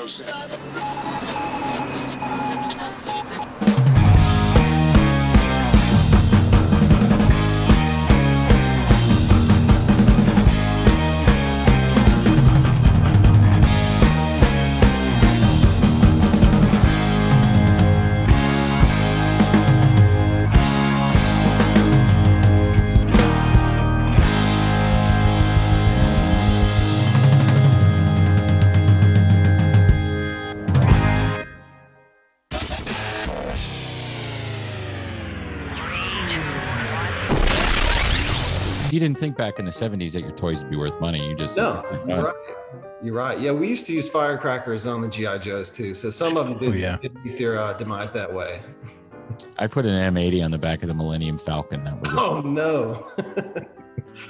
closer. You didn't think back in the 70s that your toys would be worth money. You just no, you're right. You're right. Yeah, we used to use firecrackers on the GI Joes too, so some of them did meet their demise that way. I put an M80 on the back of the Millennium Falcon. That was oh no.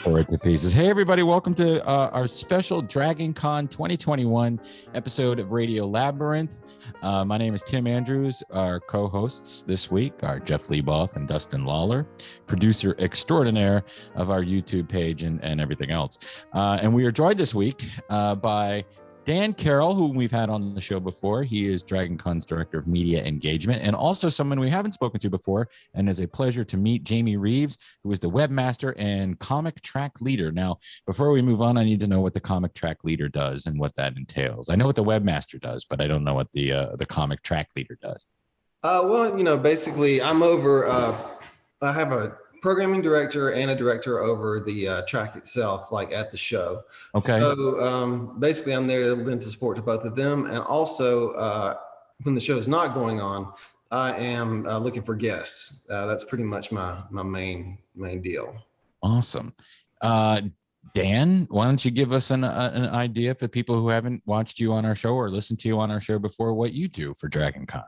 Tore it to pieces. Hey everybody, welcome to our special Dragon Con 2021 episode of Radio Labyrinth. My name is Tim Andrews. Our co-hosts this week are Jeff Lieboff and Dustin Lawler, producer extraordinaire of our YouTube page and everything else. And we are joined this week by Dan Carroll, who we've had on the show before. He is Dragon Con's Director of Media Engagement, and also someone we haven't spoken to before, and is a pleasure to meet, Jamey Reeves, who is the Webmaster and Comic Track Leader. Now, before we move on, I need to know what the Comic Track Leader does and what that entails. I know what the Webmaster does, but I don't know what the Comic Track Leader does. Well, basically, I'm over, I have a programming director and a director over the track itself, like at the show. Okay. So basically, I'm there to lend support to both of them, and also when the show is not going on, I am looking for guests. That's pretty much my main deal. Awesome. Dan, why don't you give us an idea for people who haven't watched you on our show or listened to you on our show before, what you do for Dragon Con?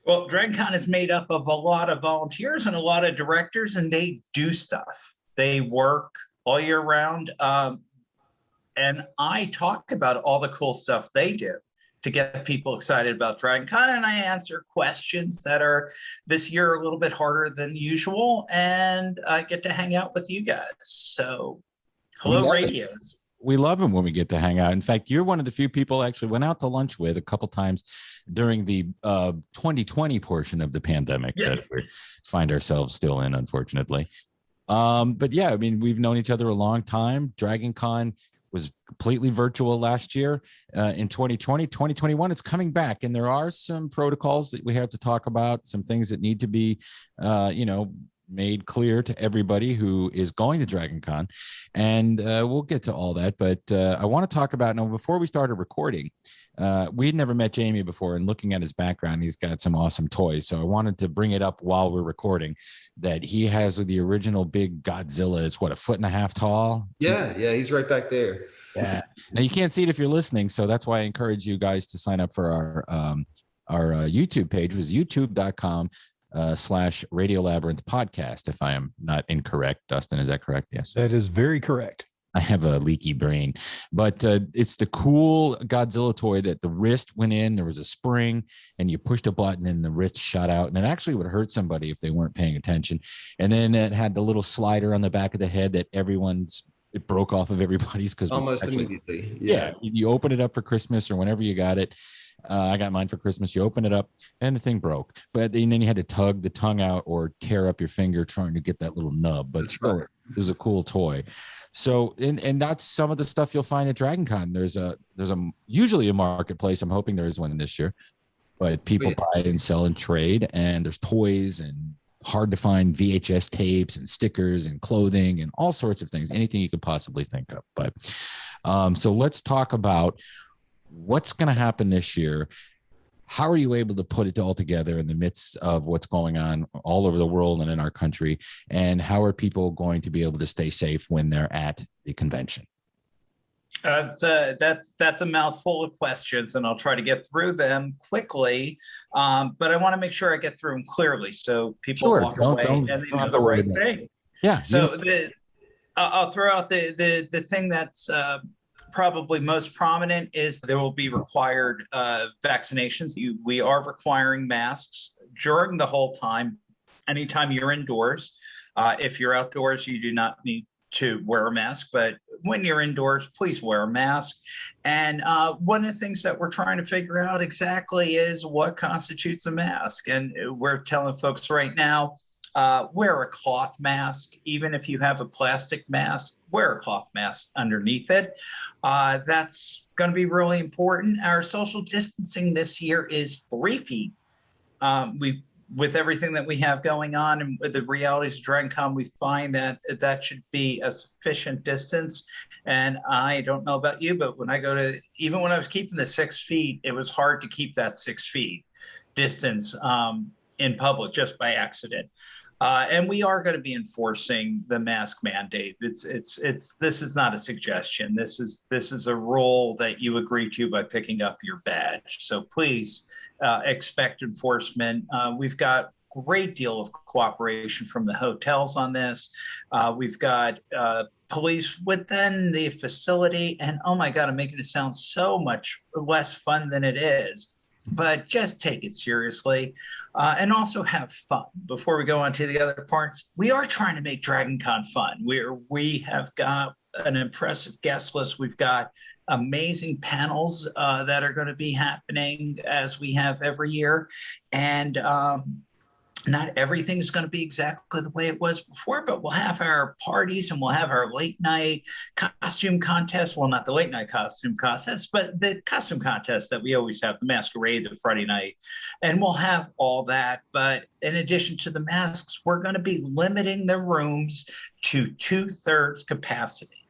Well, Dragon Con is made up of a lot of volunteers and a lot of directors, and they do stuff. They work all year round. And I talk about all the cool stuff they do to get people excited about Dragon Con. And I answer questions that are this year a little bit harder than usual. And I get to hang out with you guys. So hello, radios. We love them when we get to hang out. In fact, you're one of the few people I actually went out to lunch with a couple times during the 2020 portion of the pandemic that we find ourselves still in, unfortunately. But yeah, I mean, we've known each other a long time. Dragon Con was completely virtual last year. In 2020, 2021, it's coming back. And there are some protocols that we have to talk about, some things that need to be, made clear to everybody who is going to Dragon Con, and we'll get to all that. But I want to talk about, now before we started recording, we'd never met Jamey before, and looking at his background, he's got some awesome toys. So I wanted to bring it up while we're recording that he has the original big Godzilla. It's what, 1.5 feet tall? Yeah, he's right back there. Yeah. Now you can't see it if you're listening, so that's why I encourage you guys to sign up for our YouTube page. It was youtube.com /Radio Labyrinth podcast, if I am not incorrect. Dustin, is that correct? Yes, that is very correct. I have a leaky brain, but it's the cool Godzilla toy that the wrist went in, there was a spring, and you pushed a button and the wrist shot out, and it actually would hurt somebody if they weren't paying attention. And then it had the little slider on the back of the head that it broke off of everybody's, because almost immediately. Yeah, you open it up for Christmas or whenever you got it. I got mine for Christmas. You open it up and the thing broke, but then you had to tug the tongue out or tear up your finger trying to get that little nub. But still, it was a cool toy. So, and that's some of the stuff you'll find at Dragon Con. There's usually a marketplace. I'm hoping there is one this year, but people buy and sell and trade, and there's toys and hard to find VHS tapes and stickers and clothing and all sorts of things, anything you could possibly think of. But so let's talk about what's going to happen this year. How are you able to put it all together in the midst of what's going on all over the world and in our country? And how are people going to be able to stay safe when they're at the convention? That's a mouthful of questions, and I'll try to get through them quickly. But I want to make sure I get through them clearly, so people walk away and they know the right thing. Yeah. So I'll throw out the thing that's probably most prominent is there will be required vaccinations. We are requiring masks during the whole time. Anytime you're indoors, if you're outdoors, you do not need to wear a mask, but when you're indoors, please wear a mask. And one of the things that we're trying to figure out exactly is what constitutes a mask. And we're telling folks right now, wear a cloth mask. Even if you have a plastic mask, wear a cloth mask underneath it. That's going to be really important. Our social distancing this year is 3 feet. With everything that we have going on and with the realities of DragonCon, we find that that should be a sufficient distance. And I don't know about you, but when I go to, even when I was keeping the 6 feet, it was hard to keep that 6 feet distance in public just by accident. And we are going to be enforcing the mask mandate. This is not a suggestion. This is a rule that you agree to by picking up your badge. So please expect enforcement. We've got a great deal of cooperation from the hotels on this. We've got police within the facility, and oh my God, I'm making it sound so much less fun than it is. But just take it seriously and also have fun. Before we go on to the other parts, we are trying to make DragonCon fun. We have got an impressive guest list. We've got amazing panels that are going to be happening as we have every year. And not everything is going to be exactly the way it was before, but we'll have our parties and we'll have our late night costume contest. Well, not the late night costume contest, but the costume contest that we always have, the masquerade, the Friday night, and we'll have all that. But in addition to the masks, we're going to be limiting the rooms to 2/3 capacity.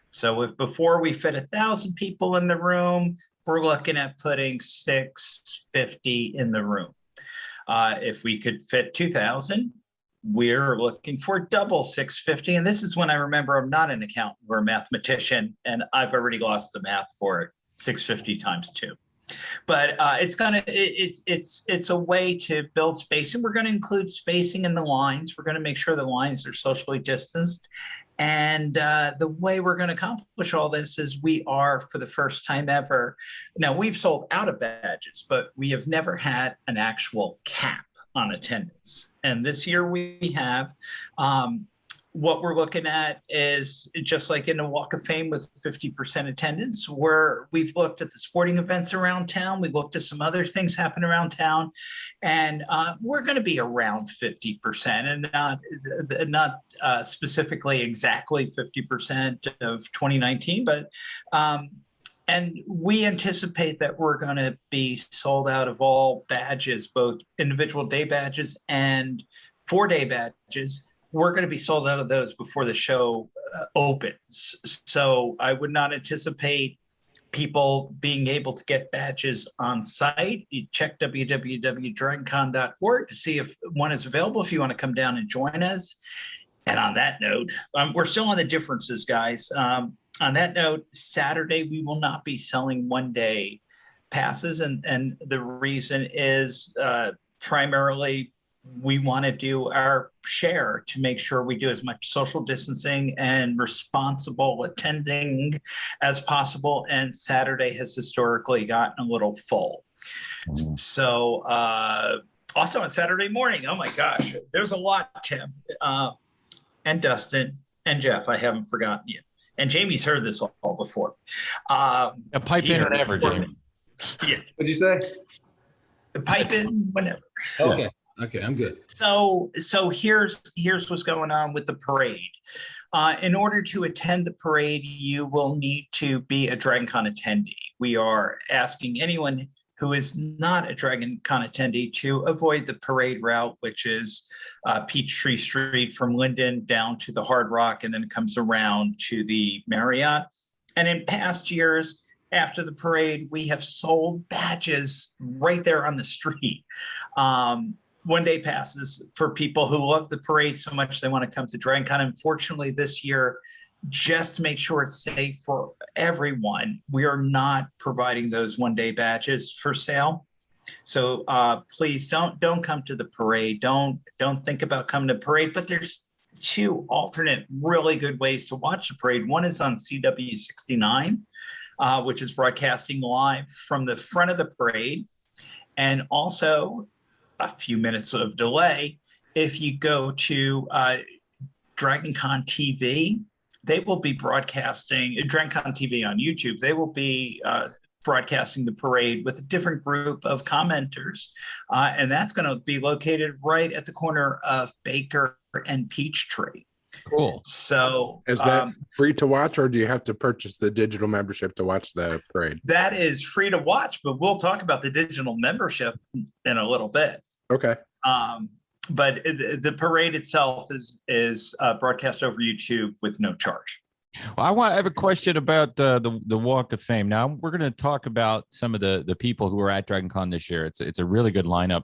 So if before we fit 1,000 people in the room, we're looking at putting 650 in the room. If we could fit 2,000, we're looking for double 650. And this is when I remember I'm not an accountant or a mathematician, and I've already lost the math for it, 650 times 2. But it's a way to build space, and we're going to include spacing in the lines. We're going to make sure the lines are socially distanced. And the way we're going to accomplish all this is we are, for the first time ever, now we've sold out of badges, but we have never had an actual cap on attendance. And this year we have. What we're looking at is just like in the Walk of Fame with 50% attendance, where we've looked at the sporting events around town. We've looked at some other things happen around town, and we're going to be around 50%, and not specifically exactly 50% of 2019, but and we anticipate that we're going to be sold out of all badges, both individual day badges and 4-day badges. We're going to be sold out of those before the show opens. So I would not anticipate people being able to get badges on site. You check www.dragoncon.org to see if one is available, if you want to come down and join us. And on that note, we're still on the differences, guys. On that note, Saturday, we will not be selling 1-day passes. And the reason is primarily we want to do our share to make sure we do as much social distancing and responsible attending as possible. And Saturday has historically gotten a little full. So also on Saturday morning, oh my gosh, there's a lot, Tim, and Dustin and Jeff. I haven't forgotten you. And Jamie's heard this all before. Pipe in whenever, Jamey. Yeah. What'd you say? Pipe in whenever. Okay. Okay, I'm good. So here's what's going on with the parade. In order to attend the parade, you will need to be a DragonCon attendee. We are asking anyone who is not a DragonCon attendee to avoid the parade route, which is Peachtree Street from Linden down to the Hard Rock, and then comes around to the Marriott. And in past years, after the parade, we have sold badges right there on the street. 1-day passes for people who love the parade so much they want to come to DragonCon. Unfortunately, this year, just to make sure it's safe for everyone, we are not providing those 1-day badges for sale. So please don't come to the parade. Don't think about coming to the parade. But there's 2 alternate really good ways to watch the parade. One is on CW 69, which is broadcasting live from the front of the parade, and also a few minutes of delay if you go to DragonCon TV they will be broadcasting DragonCon TV on YouTube. They will be broadcasting the parade with a different group of commenters. And that's going to be located right at the corner of Baker and Peachtree. Cool. So is that free to watch, or do you have to purchase the digital membership to watch the parade? That is free to watch, but we'll talk about the digital membership in a little bit. Okay. But the parade itself is broadcast over YouTube with no charge. Well, I have a question about the Walk of Fame. Now we're going to talk about some of the people who are at DragonCon this year. It's a really good lineup,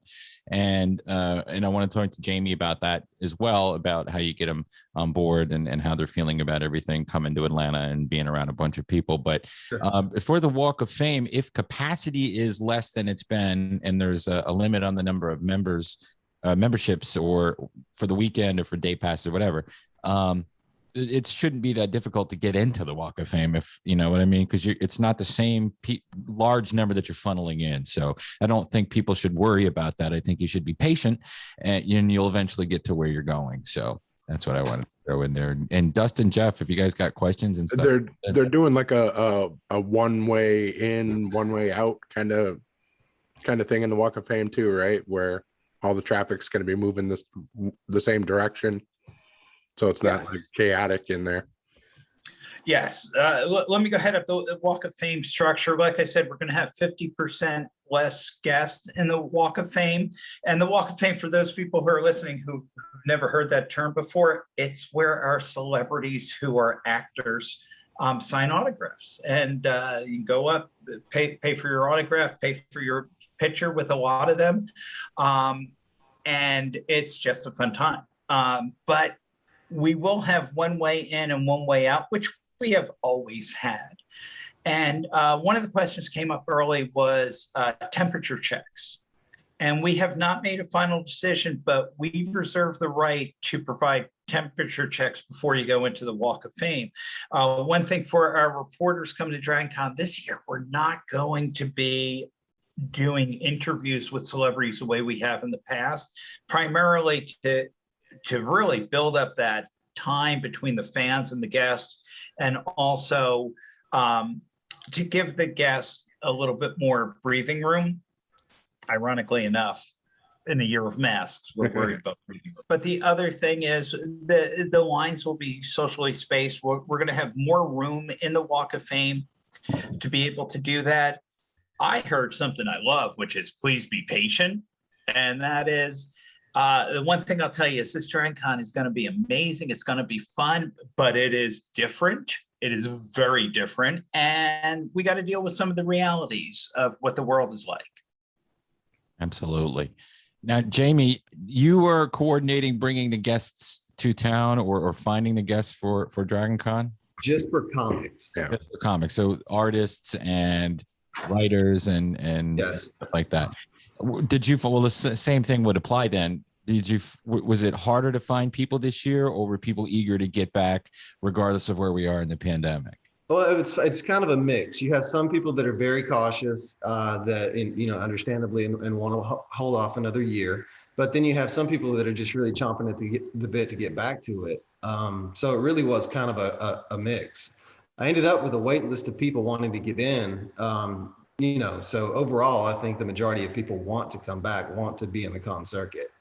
and I want to talk to Jamey about that as well, about how you get them on board and how they're feeling about everything coming to Atlanta and being around a bunch of people. But for the Walk of Fame, if capacity is less than it's been, and there's a limit on the number of memberships, or for the weekend or for day pass or whatever, it shouldn't be that difficult to get into the Walk of Fame, if you know what I mean, because it's not the same large number that you're funneling in. So I don't think people should worry about that. I think you should be patient, and you'll eventually get to where you're going. So that's what I want to throw in there. And Dustin, Jeff, if you guys got questions and stuff, they're doing like a one way in, one way out kind of thing in the Walk of Fame too, right? Where all the traffic's going to be moving the same direction. So it's not like chaotic in there. Yes. Let me go ahead up the Walk of Fame structure. Like I said, we're going to have 50% less guests in the Walk of Fame. And the Walk of Fame, for those people who are listening who've never heard that term before, it's where our celebrities who are actors sign autographs. And you can go up, pay for your autograph, pay for your picture with a lot of them. And it's just a fun time. But we will have one way in and one way out, which we have always had. And one of the questions came up early was temperature checks. And we have not made a final decision, but we've reserved the right to provide temperature checks before you go into the Walk of Fame. One thing for our reporters coming to DragonCon this year, we're not going to be doing interviews with celebrities the way we have in the past, primarily to really build up that time between the fans and the guests, and also to give the guests a little bit more breathing room. Ironically enough, in a year of masks, we're worried about breathing room. But the other thing is the lines will be socially spaced. We're going to have more room in the Walk of Fame to be able to do that. I heard something I love, which is please be patient. And that is, the one thing I'll tell you is this DragonCon is going to be amazing. It's going to be fun, but it is different. It is very different. And we got to deal with some of the realities of what the world is like. Absolutely. Now, Jamey, you were coordinating bringing the guests to town, or finding the guests for DragonCon? Just for comics. Yeah. Just for comics. So artists and writers and Yes. stuff like that. Did you, well, the same thing would apply then. Was it harder to find people this year, or were people eager to get back regardless of where we are in the pandemic? Well, it's kind of a mix. You have some people that are very cautious, understandably, and want to hold off another year. But then you have some people that are just really chomping at the bit to get back to it. So it really was kind of a mix. I ended up with a wait list of people wanting to get in. So overall, I think the majority of people want to come back, want to be in the con circuit.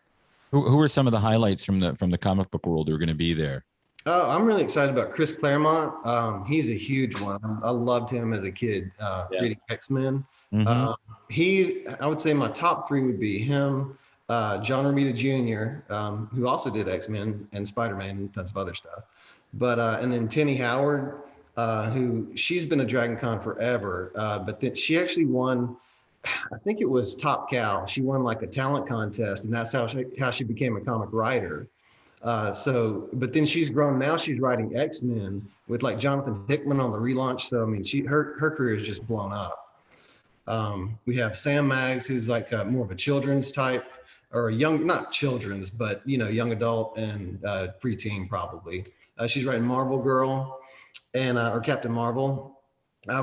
Who are some of the highlights from the comic book world who are going to be there? I'm really excited about Chris Claremont. He's a huge one. I loved him as a kid reading X-Men. Mm-hmm. I would say my top three would be him, John Romita Jr., who also did X-Men and Spider-Man and tons of other stuff. But and then Timmy Howard, who she's been a DragonCon forever, but then she actually won. I think it was Top Cow. She won like a talent contest, and that's how she became a comic writer. But then she's grown. Now she's writing X-Men with like Jonathan Hickman on the relaunch. So I mean, her career is just blown up. We have Sam Maggs, who's like more of a children's type, or not children's, but young adult and preteen probably. She's writing Marvel Girl and or Captain Marvel.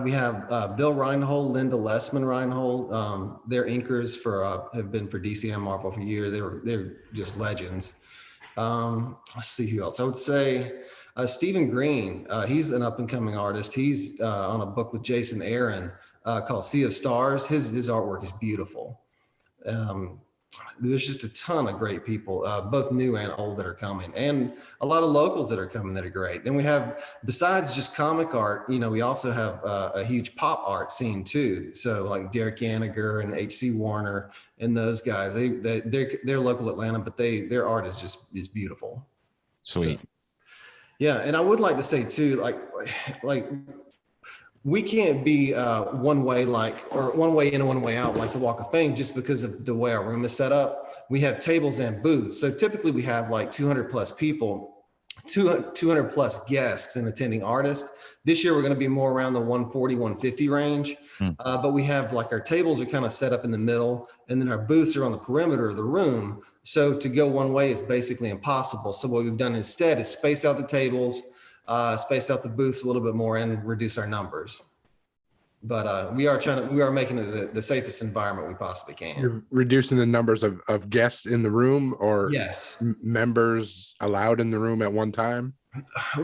We have Bill Reinhold, Linda Lessman Reinhold. They're inkers have been for DC and Marvel for years. They're just legends. Let's see who else. I would say Stephen Green, he's an up and coming artist. He's on a book with Jason Aaron called Sea of Stars. His artwork is beautiful. There's just a ton of great people, both new and old, that are coming, and a lot of locals that are coming that are great. And we have, besides just comic art, we also have a huge pop art scene too. So like Derek Yaniger and H.C. Warner and those guys, they're local Atlanta, but their art is beautiful. Sweet. So, yeah, and I would like to say too, like we can't be one way in and one way out like the Walk of Fame, just because of the way our room is set up. We have tables and booths. So typically we have like 200 plus people, 200 plus guests and attending artists. This year we're going to be more around the 140, 150 range. But we have like our tables are kind of set up in the middle, and then our booths are on the perimeter of the room. So to go one way is basically impossible. So what we've done instead is space out the tables, space out the booths a little bit more, and reduce our numbers. But we are making it the safest environment we possibly can. You're reducing the numbers of guests in the room, or yes, members allowed in the room at one time?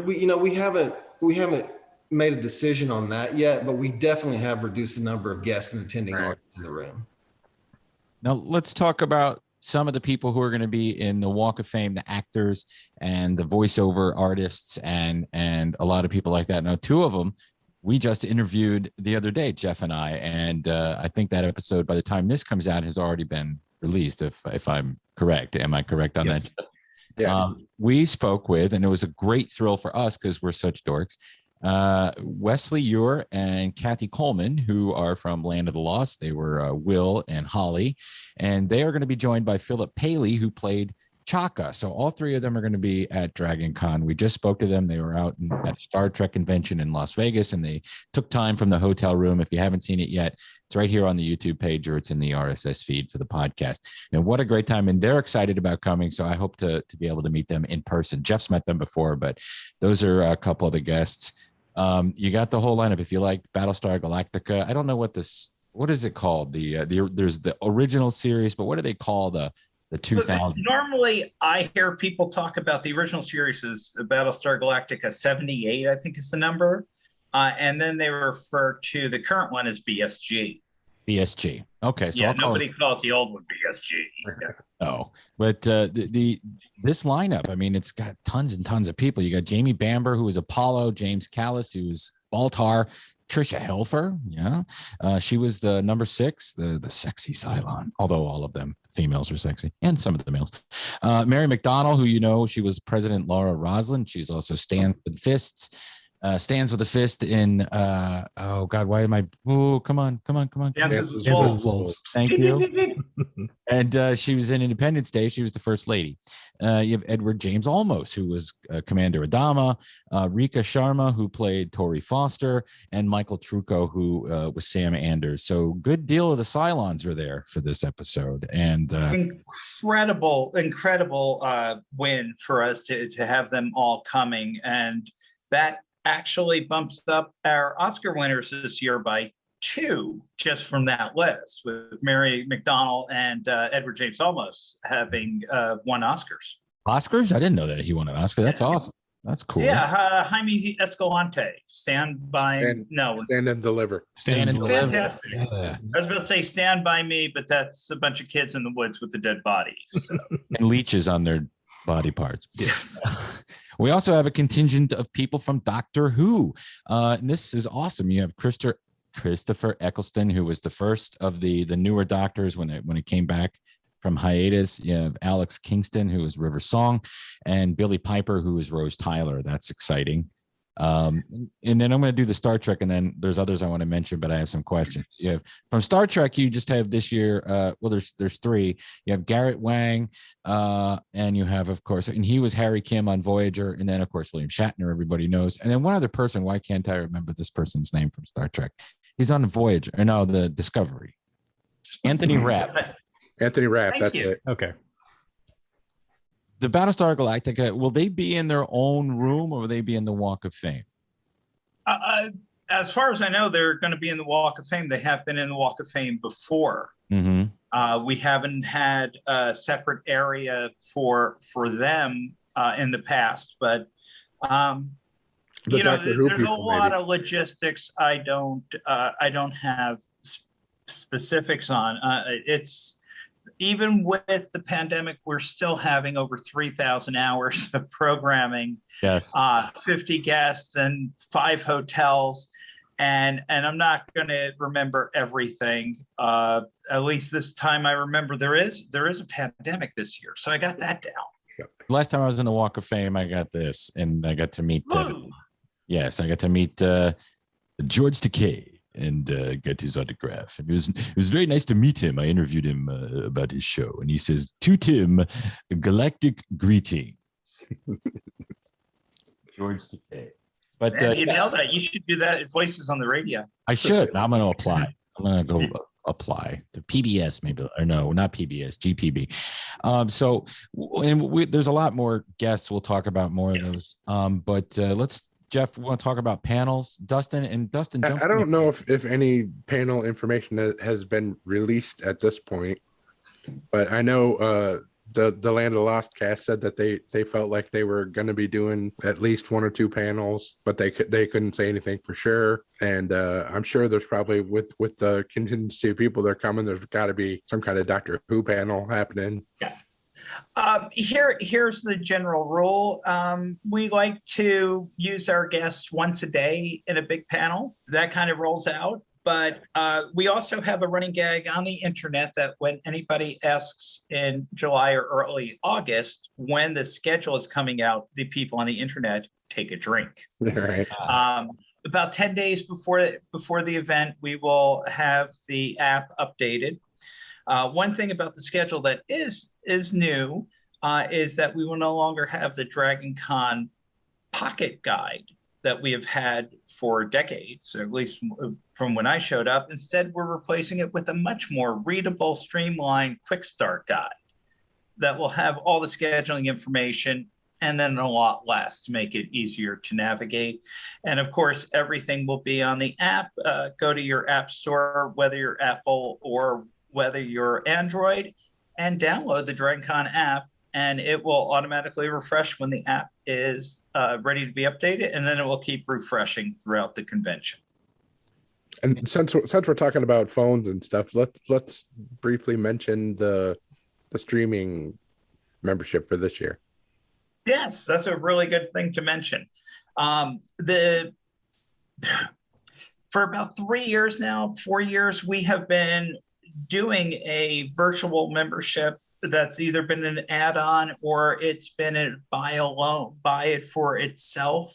We haven't made a decision on that yet, but we definitely have reduced the number of guests and attending artists in the room. Now let's talk about some of the people who are going to be in the Walk of Fame, the actors and the voiceover artists and a lot of people like that. Now, two of them we just interviewed the other day, Jeff and I think that episode, by the time this comes out, has already been released, if I'm correct. Am I correct on that? Yeah. We spoke with, and it was a great thrill for us because we're such dorks, Wesley Ure and Kathy Coleman, who are from Land of the Lost. They were Will and Holly, and they are going to be joined by Philip Paley, who played Chaka. So all three of them are going to be at Dragon Con. We just spoke to them. They were out at a Star Trek convention in Las Vegas, and they took time from the hotel room. If you haven't seen it yet, it's right here on the YouTube page, or it's in the RSS feed for the podcast. And what a great time. And they're excited about coming. So I hope to be able to meet them in person. Jeff's met them before, but those are a couple of the guests. You got the whole lineup. If you like Battlestar Galactica, I don't know what is it called? There's the original series, but what do they call the 2000? Normally I hear people talk about the original series as Battlestar Galactica 78, I think is the number. And then they refer to the current one as BSG. BSG. Okay. So yeah, nobody calls the old one BSG. Oh, but this lineup, I mean, it's got tons and tons of people. You got Jamie Bamber, who is Apollo, James Callis, who's Baltar, Trisha Helfer. Yeah. She was the number 6, the sexy Cylon, although all of them females are sexy, and some of the males. Mary McDonnell, who she was President Laura Roslin. She's also Stands with a Fist in oh God, why am I come on. Thank you. And she was in Independence Day. She was the First Lady. You have Edward James Olmos, who was Commander Adama, Rika Sharma, who played Tori Foster, and Michael Trucco, who was Sam Anders. So good deal of the Cylons are there for this episode. And incredible win for us to have them all coming. And that actually bumps up our Oscar winners this year by 2 just from that list, with Mary McDonnell and Edward James Olmos having won Oscars. Oscars? I didn't know that he won an Oscar. That's awesome. That's cool. Yeah, Jaime Escalante, Stand and Deliver. Stand and Deliver. Fantastic. Yeah. I was about to say Stand By Me, but that's a bunch of kids in the woods with the dead bodies. So. And leeches on their body parts. Yes. We also have a contingent of people from Doctor Who. And this is awesome. You have Christopher Eccleston, who was the first of the newer doctors when it came back from hiatus. You have Alex Kingston, who is River Song, and Billy Piper, who is Rose Tyler. That's exciting. And then I'm going to do the Star Trek, and then there's others I want to mention, but I have some questions. You have from Star Trek, you just have this year. There's 3. You have Garrett Wang, and you have, of course, and he was Harry Kim on Voyager, and then of course William Shatner, everybody knows, and then one other person. Why can't I remember this person's name from Star Trek? He's on the Voyager, or no, the Discovery. Anthony Rapp. Anthony Rapp. Thank you. It. Okay. The Battlestar Galactica, will they be in their own room, or will they be in the Walk of Fame? As far as I know, they're going to be in the Walk of Fame. They have been in the Walk of Fame before. Mm-hmm. We haven't had a separate area for them in the past, but The You know, Doctor Who there's a people, lot maybe. of logistics I don't have specifics on. It's even with the pandemic, we're still having over 3,000 hours of programming, Yes. 50 guests and 5 hotels. And I'm not going to remember everything. At least this time I remember there is a pandemic this year. So I got that down. Last time I was in the Walk of Fame, I got this, and I got to meet. Yes, I got to meet George Takei and get his autograph. And it was very nice to meet him. I interviewed him about his show, and he says, "To Tim, galactic greetings." George Takei. But you nailed that. You should do that at Voices on the Radio. I should. I'm going to apply. I'm going to go apply to PBS, maybe, or no, not PBS, GPB. There's a lot more guests. We'll talk about more of those. But Jeff, we want to talk about panels. Dustin. I don't know if any panel information has been released at this point, but I know the Land of the Lost cast said that they felt like they were going to be doing at least 1 or 2 panels, but they couldn't say anything for sure. And I'm sure there's probably with the contingency of people that are coming, there's got to be some kind of Doctor Who panel happening. Yeah. Here's the general rule. We like to use our guests once a day in a big panel. That kind of rolls out. But we also have a running gag on the internet that when anybody asks in July or early August when the schedule is coming out, the people on the internet take a drink. Right. About 10 days before the event, we will have the app updated. One thing about the schedule that is new is that we will no longer have the Dragon Con pocket guide that we have had for decades, or at least from when I showed up. Instead, we're replacing it with a much more readable, streamlined quick start guide that will have all the scheduling information and then a lot less to make it easier to navigate. And of course, everything will be on the app. Go to your app store, whether you're Apple or whether you're Android, and download the DragonCon app, and it will automatically refresh when the app is ready to be updated, and then it will keep refreshing throughout the convention. And since we're talking about phones and stuff, let's briefly mention the streaming membership for this year. Yes, that's a really good thing to mention. For about 3 years now, 4 years, we have been doing a virtual membership that's either been an add-on or it's been a buy it for itself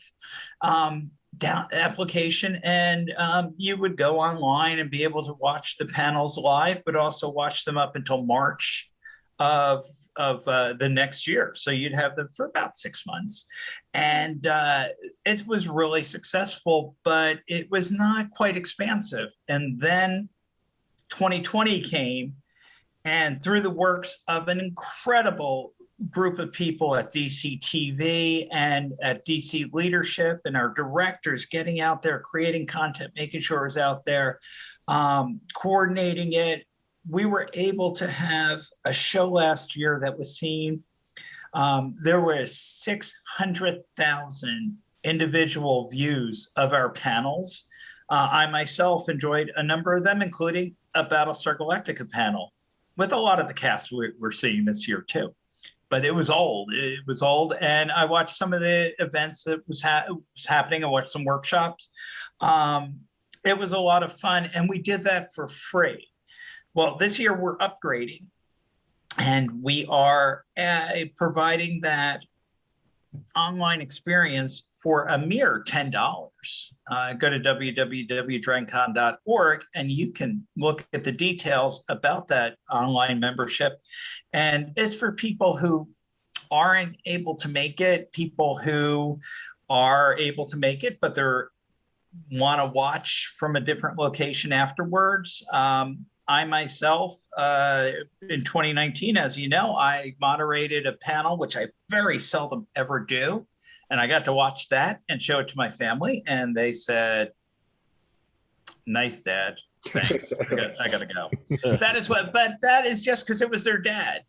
application. And you would go online and be able to watch the panels live, but also watch them up until March of the next year. So you'd have them for about 6 months. And it was really successful, but it was not quite expansive. And then 2020 came, and through the works of an incredible group of people at DC TV and at DC leadership and our directors getting out there, creating content, making sure it was out there, coordinating it, we were able to have a show last year that was seen. There were 600,000 individual views of our panels. I myself enjoyed a number of them, including a Battlestar Galactica panel with a lot of the cast we're seeing this year too. But it was old. And I watched some of the events that was happening. I watched some workshops. It was a lot of fun, and we did that for free. Well, this year we're upgrading, and we are providing that online experience for a mere $10. Go to www.dragoncon.org and you can look at the details about that online membership. And it's for people who aren't able to make it, people who are able to make it, but they're want to watch from a different location afterwards. I myself, in 2019, as you know, I moderated a panel, which I very seldom ever do. And I got to watch that and show it to my family. And they said, "Nice, Dad." Thanks. I gotta go. That is what, but that is just because it was their dad.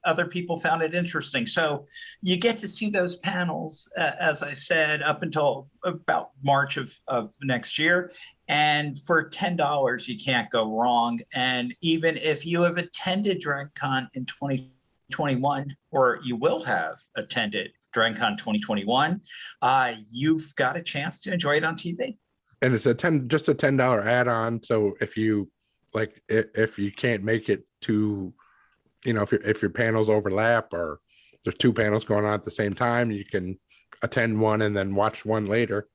Other people found it interesting. So you get to see those panels, as I said, up until about March of next year. And for $10, you can't go wrong. And even if you have attended DragonCon in 2021, or you will have attended DragonCon 2021, you've got a chance to enjoy it on TV. And it's just a $10 add-on. So if you can't make it to, if your panels overlap or there's two panels going on at the same time, you can attend one and then watch one later.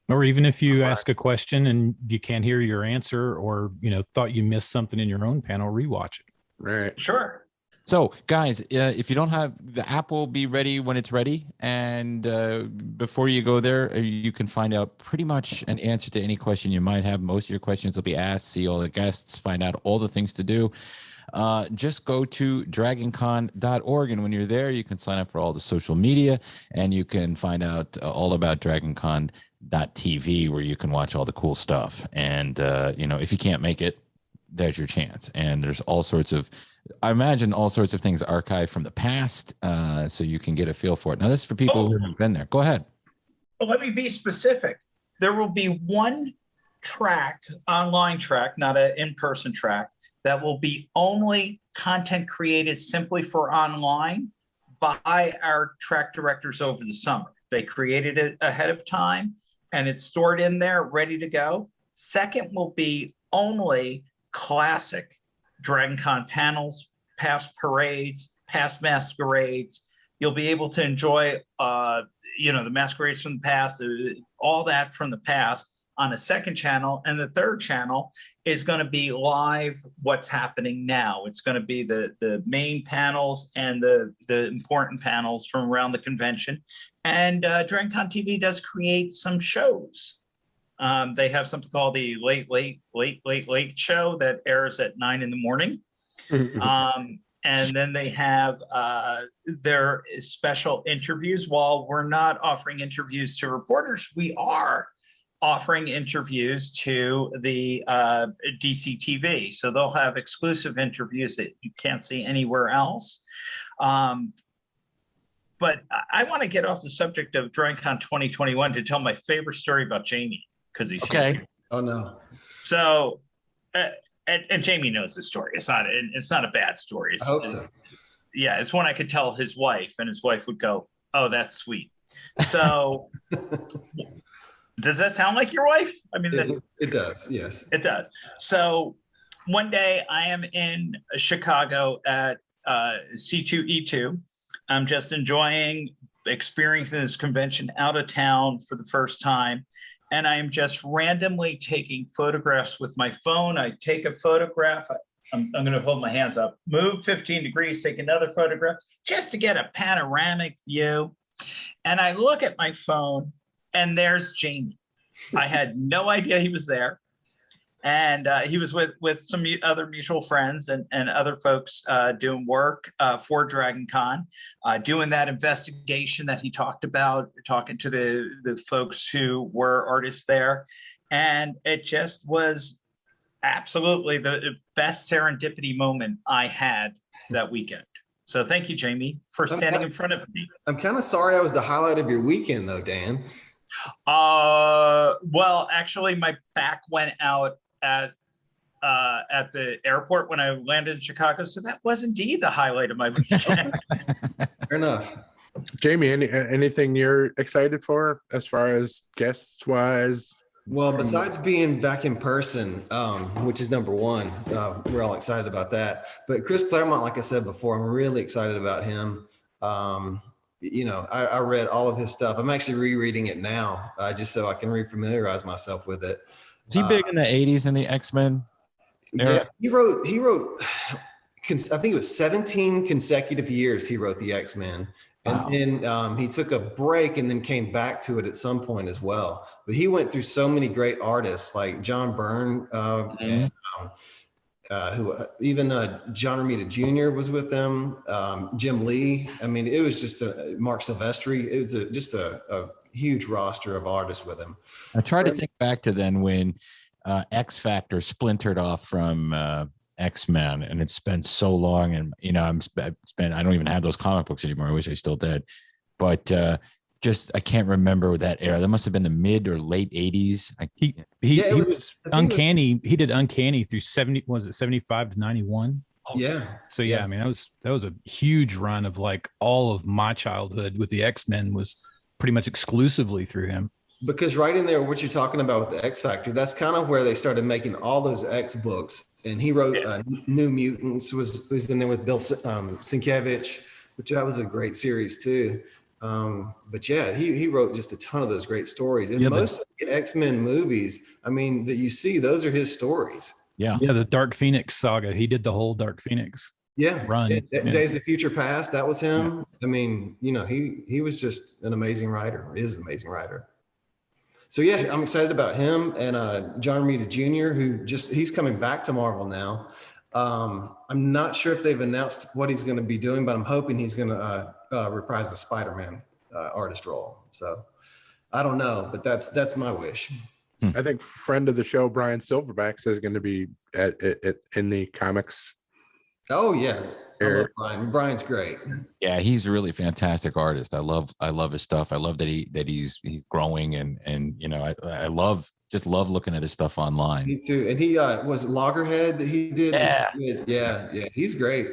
Or even if you ask a question and you can't hear your answer, or thought you missed something in your own panel, rewatch it. Right. Sure. So, guys, if you don't have, the app will be ready when it's ready. And before you go there, you can find out pretty much an answer to any question you might have. Most of your questions will be asked, see all the guests, find out all the things to do. Just go to dragoncon.org. And when you're there, you can sign up for all the social media, and you can find out all about dragoncon.tv, where you can watch all the cool stuff. And, if you can't make it, there's your chance. And there's all sorts of, I imagine, all sorts of things archived from the past, so you can get a feel for it. Now, this is for people who haven't been there. Go ahead. Well, let me be specific. There will be one track, online track, not an in-person track, that will be only content created simply for online by our track directors over the summer. They created it ahead of time, and it's stored in there, ready to go. Second will be only classic DragonCon panels, past parades, past masquerades. You'll be able to enjoy, the masquerades from the past, all that from the past on a second channel. And the third channel is going to be live what's happening now. It's going to be the main panels and the important panels from around the convention. And DragonCon TV does create some shows. They have something called the late show that airs at 9 a.m. And then they have their special interviews. While we're not offering interviews to reporters, we are offering interviews to the DC TV. So they'll have exclusive interviews that you can't see anywhere else. But I want to get off the subject of DragonCon 2021 to tell my favorite story about Jamey, because he's here. Oh no. So, and Jamey knows the story. It's not a bad story. I hope so. Yeah, it's one I could tell his wife, and his wife would go, "Oh, that's sweet." So, does that sound like your wife? I mean, it does. Yes, it does. So, one day I am in Chicago at C2E2. I'm just experiencing this convention out of town for the first time. And I am just randomly taking photographs with my phone. I take a photograph. I'm going to hold my hands up, move 15 degrees, take another photograph just to get a panoramic view. And I look at my phone, and there's Jamey. I had no idea he was there. And he was with some other mutual friends and other folks doing work for DragonCon, doing that investigation that he talked about, talking to the folks who were artists there. And it just was absolutely the best serendipity moment I had that weekend. So thank you, Jamey, for standing in front of me. I'm kind of sorry I was the highlight of your weekend, though, Dan. Well, actually, my back went out at the airport when I landed in Chicago, so that was indeed the highlight of my weekend. Fair enough. Jamey, anything you're excited for as far as guests wise? Well, besides being back in person, which is number one, we're all excited about that. But Chris Claremont, like I said before, I'm really excited about him. I read all of his stuff. I'm actually rereading it now, just so I can refamiliarize myself with it. Was he big in the 80s in the X-Men era? Yeah, he wrote, I think it was 17 consecutive years he wrote the X-Men. And then he took a break and then came back to it at some point as well. But he went through so many great artists like John Byrne, and even John Romita Jr. was with them, Jim Lee. I mean, it was just Mark Silvestri. It was just a huge roster of artists with him. I try to think back to then when X Factor splintered off from X-Men, and it's been so long, and you know, I don't even have those comic books anymore. I wish I still did, but just I can't remember that era. That must have been the mid or late 80s. He was Uncanny. He did Uncanny through 75 to 91. Yeah. So yeah, I mean that was a huge run of like all of my childhood with the X-Men was pretty much exclusively through him. Because right in there, what you're talking about with the X Factor, that's kind of where they started making all those X books. And he wrote New Mutants was in there with Bill Sienkiewicz, which that was a great series too. But yeah, he wrote just a ton of those great stories. And most of the X-Men movies, I mean, that you see, those are his stories. Yeah. The Dark Phoenix saga. He did the whole Dark Phoenix run. Days of Future Past, that was him. I mean, you know, he was just an amazing writer, is an amazing writer. So yeah, I'm excited about him and John Romita Jr., he's coming back to Marvel now. I'm not sure if they've announced what he's going to be doing, but I'm hoping he's going to reprise the Spider-Man artist role. So I don't know, but that's my wish. I think friend of the show Brian Silverback is going to be in the comics. Oh yeah, I love Brian. Brian's great. Yeah, he's a really fantastic artist. I love his stuff. I love that he's growing and you know I love looking at his stuff online. Me too. And he was Loggerhead that he did. Yeah, he's great.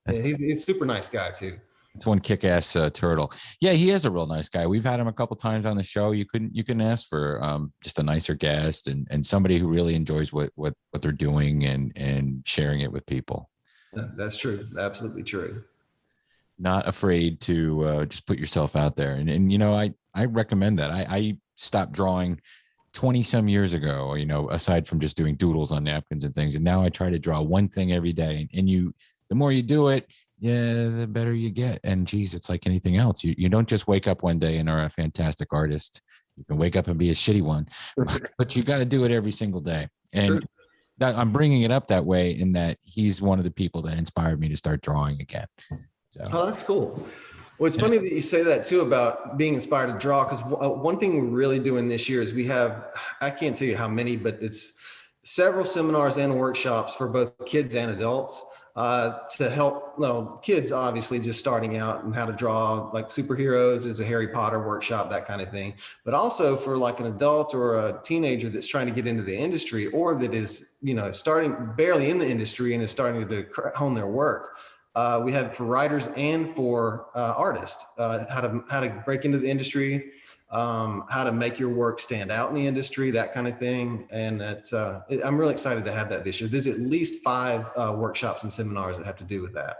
Yeah, he's a super nice guy too. It's one kick-ass turtle. Yeah, he is a real nice guy. We've had him a couple times on the show. You couldn't ask for just a nicer guest and somebody who really enjoys what they're doing and sharing it with people. Yeah, that's true. Absolutely true. Not afraid to just put yourself out there. And you know, I recommend that. I stopped drawing 20 some years ago, you know, aside from just doing doodles on napkins and things. And now I try to draw one thing every day. And the more you do it, the better you get. And geez, it's like anything else. You don't just wake up one day and are a fantastic artist. You can wake up and be a shitty one, but you got to do it every single day. And I'm bringing it up that way in that he's one of the people that inspired me to start drawing again. So. Oh, that's cool. Well, it's funny that you say that too about being inspired to draw, because one thing we're really doing this year is we have, I can't tell you how many, but it's several seminars and workshops for both kids and adults to help kids, obviously just starting out and how to draw like superheroes. There's a Harry Potter workshop, that kind of thing, but also for like an adult or a teenager that's trying to get into the industry, or that is, you know, starting barely in the industry and is starting to hone their work. We have for writers and for artists, how to break into the industry, how to make your work stand out in the industry, that kind of thing. And I'm really excited to have that this year. There's at least 5 workshops and seminars that have to do with that.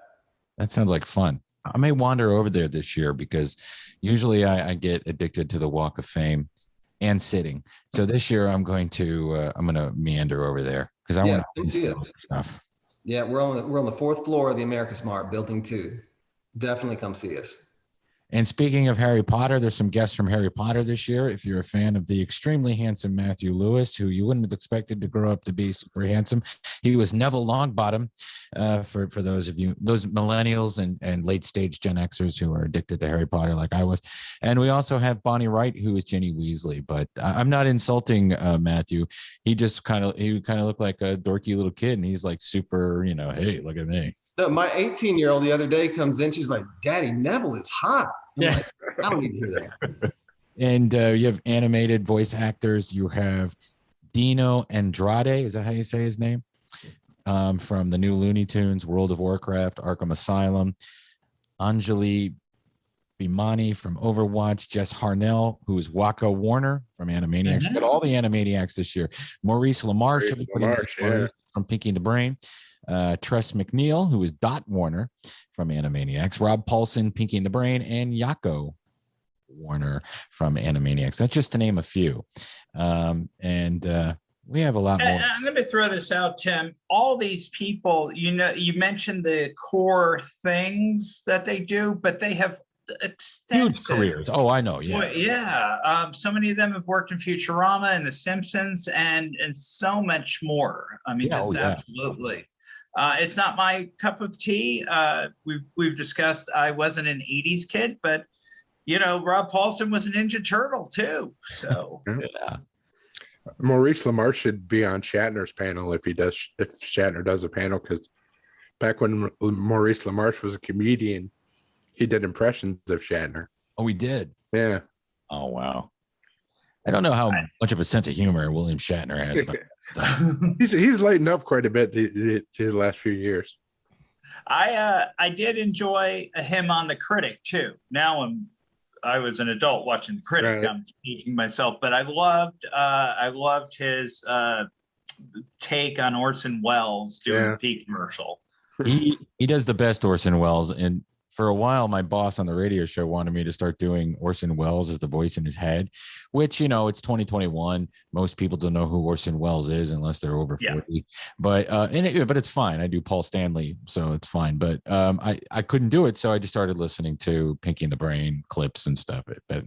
That sounds like fun. I may wander over there this year because usually I get addicted to the Walk of Fame and sitting. So this year I'm going to meander over there because I want to see stuff. Yeah, we're on the 4th floor of the America Smart Building 2. Definitely come see us. And speaking of Harry Potter, there's some guests from Harry Potter this year. If you're a fan of the extremely handsome Matthew Lewis, who you wouldn't have expected to grow up to be super handsome, he was Neville Longbottom. For those of you, those millennials and late stage Gen Xers who are addicted to Harry Potter like I was. And we also have Bonnie Wright, who is Ginny Weasley. But I'm not insulting Matthew. He just kind of looked like a dorky little kid, and he's like super, you know, hey, look at me. No, my 18-year-old the other day comes in. She's like, "Daddy, Neville is hot." Yeah, like, I don't need to hear that. And you have animated voice actors. You have Dino Andrade. Is that how you say his name? From the new Looney Tunes, World of Warcraft, Arkham Asylum. Anjali Bhimani from Overwatch. Jess Harnell, who is Waka Warner from Animaniacs. Mm-hmm. Got all the Animaniacs this year. Maurice LaMarche from Pinky and the Brain. Tress McNeil, who is Dot Warner from Animaniacs, Rob Paulson, Pinky and the Brain, and Yako Warner from Animaniacs. That's just to name a few. We have a lot more. I'm going to throw this out, Tim. All these people, you know, you mentioned the core things that they do, but they have extensive huge careers. Oh, I know. Yeah. Well, yeah. So many of them have worked in Futurama and The Simpsons and so much more. I mean, absolutely. It's not my cup of tea. We've discussed I wasn't an 80s kid, but you know, Rob Paulson was a Ninja Turtle too. So yeah. Maurice LaMarche should be on Shatner's panel if Shatner does a panel, because back when Maurice LaMarche was a comedian, he did impressions of Shatner. Oh, we did. Yeah. Oh, wow. I don't know how much of a sense of humor William Shatner has about that stuff. He's lightened up quite a bit these last few years. I did enjoy him on The Critic too. Now I was an adult watching The Critic. Right. I'm teaching myself, but I loved his take on Orson Welles doing the Pea commercial. He does the best Orson Welles, and for a while, my boss on the radio show wanted me to start doing Orson Welles as the voice in his head, which, you know, it's 2021. Most people don't know who Orson Welles is unless they're over 40. But but it's fine. I do Paul Stanley, so it's fine. But I couldn't do it, so I just started listening to Pinky and the Brain clips and stuff. But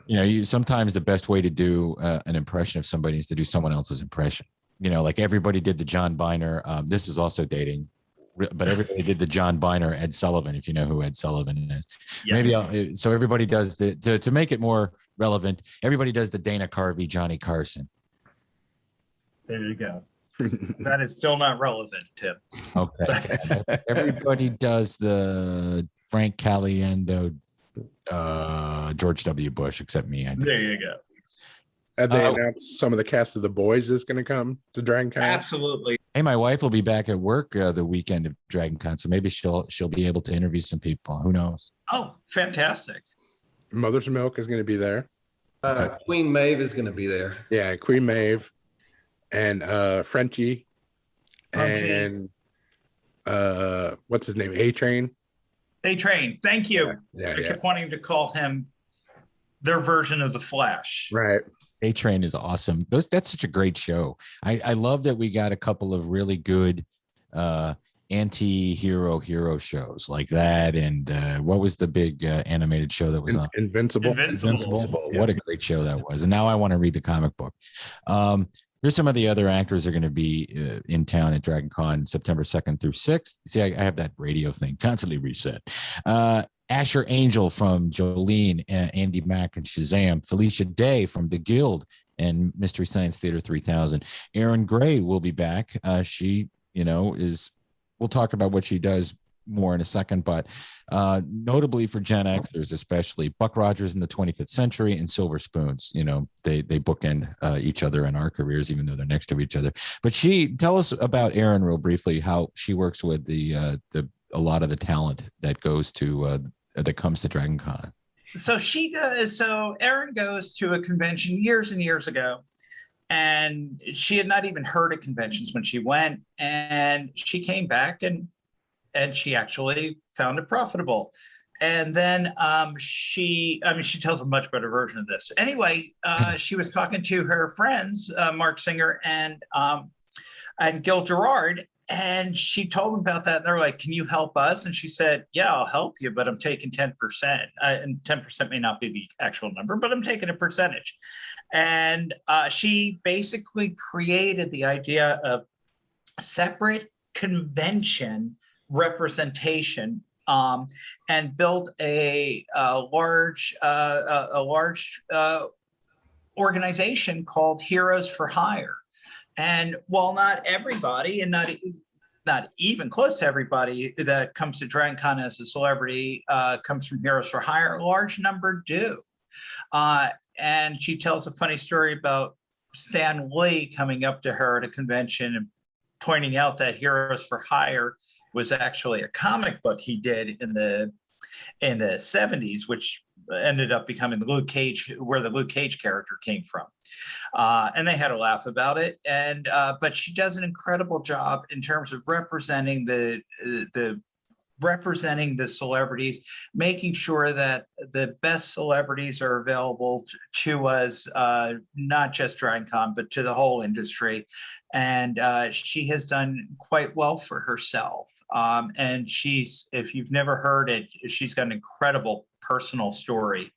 you know, sometimes the best way to do an impression of somebody is to do someone else's impression. You know, like everybody did the John Biner. This is also dating. But everybody did the John Biner, Ed Sullivan, if you know who Ed Sullivan is. Yes. Maybe so everybody does to make it more relevant, everybody does the Dana Carvey, Johnny Carson. There you go. That is still not relevant, Tim. Okay. Everybody does the Frank Caliendo, George W. Bush, except me. There you go. Have they announced some of the cast of The Boys is going to come to DragonCon? Absolutely. Hey, my wife will be back at work the weekend of DragonCon, so maybe she'll be able to interview some people. Who knows? Oh, fantastic! Mother's Milk is going to be there. Queen Maeve is going to be there. Yeah, Queen Maeve and Frenchie and what's his name? A-Train. A-Train. Thank you. Yeah, I kept wanting to call him their version of the Flash. Right. A-Train is awesome. That's such a great show. I love that we got a couple of really good anti-hero shows like that. And what was the big animated show that was on? Invincible. Yeah. What a great show that was. And now I want to read the comic book. Here's some of the other actors are going to be in town at DragonCon September 2nd through 6th. See, I have that radio thing constantly reset. Asher Angel from Jolene, Andy Mack and Shazam, Felicia Day from The Guild and Mystery Science Theater 3000. Erin Gray will be back. She, you know, we'll talk about what she does more in a second, but notably for Gen Xers, especially Buck Rogers in the 25th Century and Silver Spoons, you know, they bookend each other in our careers, even though they're next to each other. But tell us about Erin real briefly, how she works with a lot of the talent that goes to that comes to DragonCon. So Erin goes to a convention years and years ago, and she had not even heard of conventions when she went, and she came back and she actually found it profitable. And then she tells a much better version of this. Anyway, she was talking to her friends, Mark Singer and Gil Gerard, and she told them about that. And they're like, "Can you help us?" And she said, "Yeah, I'll help you, but I'm taking 10%. And 10% may not be the actual number, but I'm taking a percentage." And she basically created the idea of separate convention representation and built a large organization called Heroes for Hire. And while not everybody, and not even close to everybody that comes to DragonCon as a celebrity comes from Heroes for Hire, a large number do. And she tells a funny story about Stan Lee coming up to her at a convention and pointing out that Heroes for Hire was actually a comic book he did in the 70s, which ended up becoming the Luke Cage, where the Luke Cage character came from. And they had a laugh about it. And but she does an incredible job in terms of representing the celebrities, making sure that the best celebrities are available to us, not just DragonCon, but to the whole industry. And she has done quite well for herself. And if you've never heard it, she's got an incredible personal story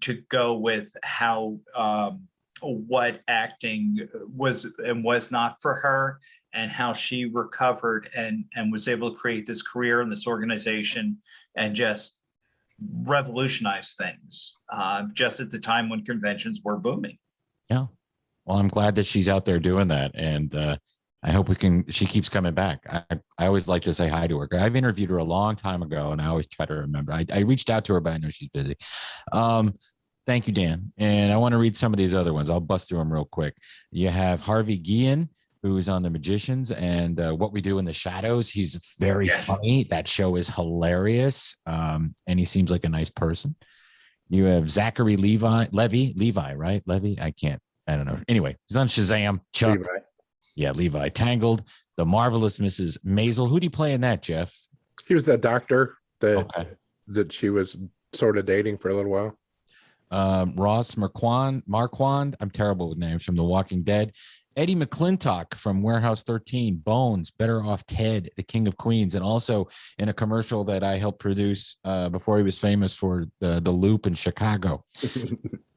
to go with how what acting was and was not for her, and how she recovered and was able to create this career in this organization and just revolutionize things just at the time when conventions were booming. Yeah. Well, I'm glad that she's out there doing that, and I hope she keeps coming back. I always like to say hi to her. I've interviewed her a long time ago, and I always try to remember. I reached out to her, but I know she's busy. Thank you, Dan. And I want to read some of these other ones. I'll bust through them real quick. You have Harvey Guillen, who's on The Magicians and What We Do in the Shadows. He's very funny. That show is hilarious, and he seems like a nice person. You have Zachary Levi, right? Levy? I don't know. Anyway, he's on Shazam. Chuck. Levi. Yeah, Levi. Tangled. The Marvelous Mrs. Maisel. Who do you play in that, Jeff? He was that doctor that she was sort of dating for a little while. Ross Marquand. I'm terrible with names, from The Walking Dead. Eddie McClintock from Warehouse 13, Bones, Better Off Ted, The King of Queens, and also in a commercial that I helped produce before he was famous for the Loop in Chicago.